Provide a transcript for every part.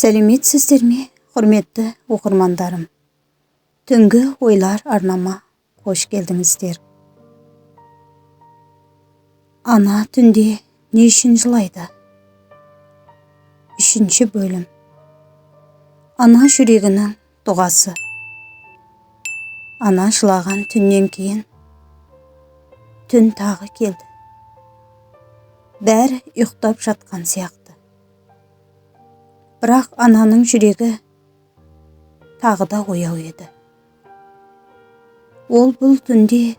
Сәлеметсіздер ме, құрметті оқырмандарым? Түнгі ойлар арнама қош келдіңіздер. Ана түнде не үшін жылайды? 3 бөлім. Ана жүрегінің дұғасы. Ана жылаған түннен кейін түн тағы келді. Бәрі ұйықтап жатқан сияқты. Бірақ ананың жүрегі тағы да ояу еді. Ол бұл түнде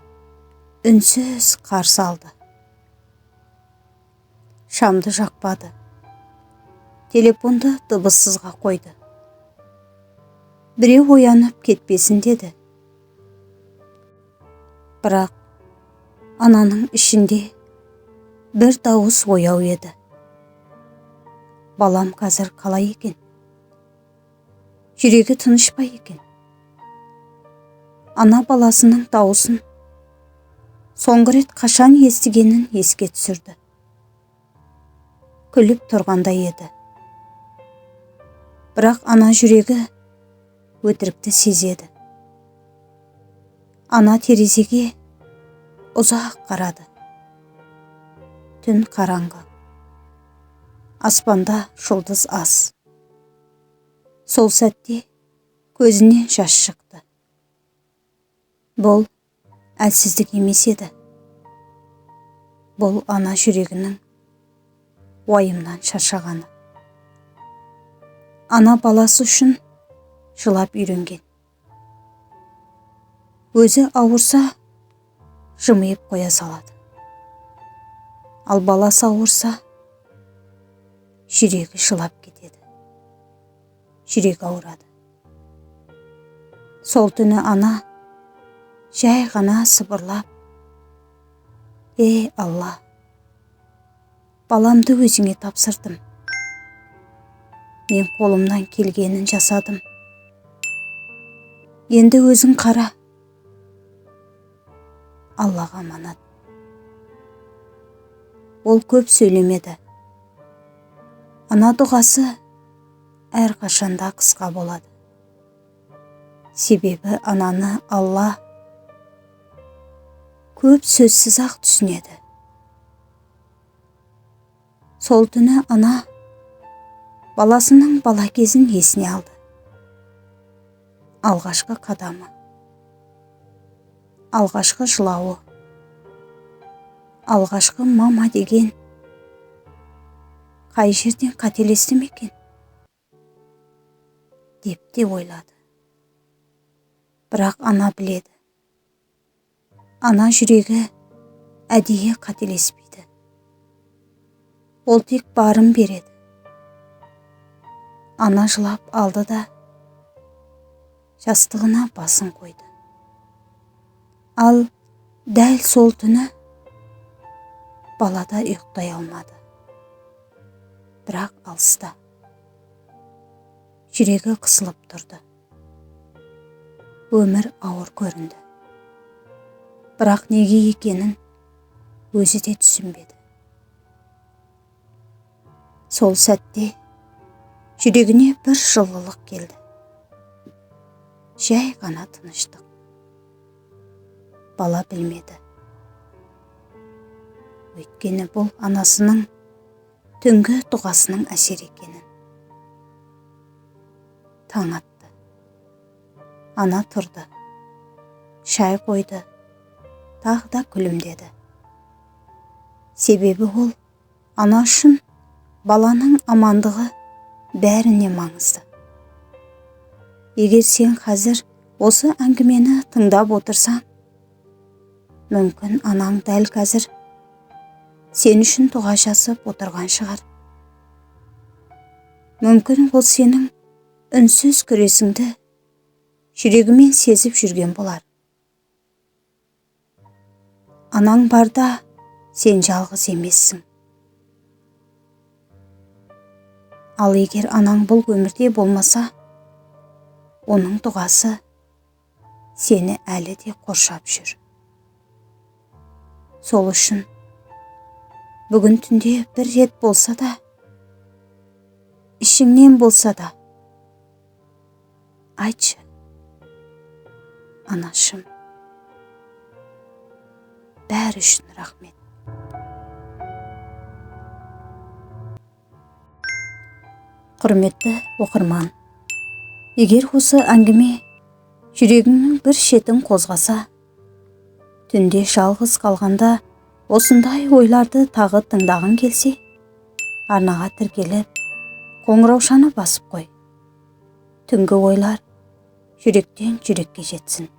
үнсіз қарсы алды. Шамды жақпады. Телефонды дыбыссызға қойды. Біреу оянып кетпесін деді. Бірақ ананың ішінде бір дауыс ояу еді. Балам қазір қалай екен? Жүрегі тыныш па екен? Ана баласының дауысын соңғы рет қашан естігенін еске түсірді. Күліп тұрғандай еді. Бірақ ана жүрегі өтірікті сезеді. Ана терезеге ұзақ қарады. Түн қараңғы. Аспанда жұлдыз аз. Сол сәтте көзінен жас шықты. Бұл әлсіздік емес еді. Бұл ана жүрегінің уайымнан шаршағаны. Ана баласы үшін жылап үйренген. Өзі ауырса, жымиып қоя салады. Ал баласы ауырса, жүрегі жылап кетеді. Жүрек ауырады. Сол түні ана жай ғана сыбырлап, «Ей Алла, баламды өзіңе тапсырдым. Мен қолымнан келгенін жасадым. Енді өзің қара. Аллаға аманат». Ол көп сөйлемеді. Ана дұғасы әрқашанда қысқа болады. Себебі ананы Алла көп сөзсіз-ақ түсінеді. Сол түні ана баласының бала кезін есіне алды. Алғашқы қадамы, алғашқы жылауы, алғашқы мама деген қай жерден қателестім екен? Деп те ойлады. Бірақ ана біледі. Ана жүрегі әдейі қателеспейді. Ол тек барын береді. Ана жылап алды да жастығына басын қойды. Ал дәл сол түні балада ұйықтай алмады. Бірақ алыста. Жүрегі қысылып тұрды. Өмір ауыр көрінді. Бірақ неге екенін өзі де түсінбеді. Сол сәтте жүрегіне бір жылылық келді. Жай ғана тыныштық. Бала білмеді. Өйткені бұл анасының түнгі дұғасының әсер екенін. Таң атты. Ана тұрды. Шай қойды. Тағы да күлімдеді. Себебі ол ана үшін баланың амандығы бәріне маңызды. Егер сен қазір осы әңгімені тыңдап отырсаң, мүмкін анаң дәл қазір сен үшін дұға жасап отырған шығар. Мүмкін ол сенің үнсіз күресіңді жүрегімен сезіп жүрген болар. Анаң барда сен жалғыз емессің. Ал егер анаң бұл өмірде болмаса, оның дұғасы сені әлі де қоршап жүр. Сол үшін бүгін түнде бір рет болса да ішіңнен болса да айтшы, анашым, бәрі үшін рахмет. Құрметті оқырман, егер осы әңгіме жүрегіңнің бір шетін қозғаса, түнде жалғыз қалғанда осындай ойларды тағы тыңдағың келсе, арнаға тіркеліп, қоңыраушаны басып қой. Түнгі ойлар жүректен жүрекке жетсін.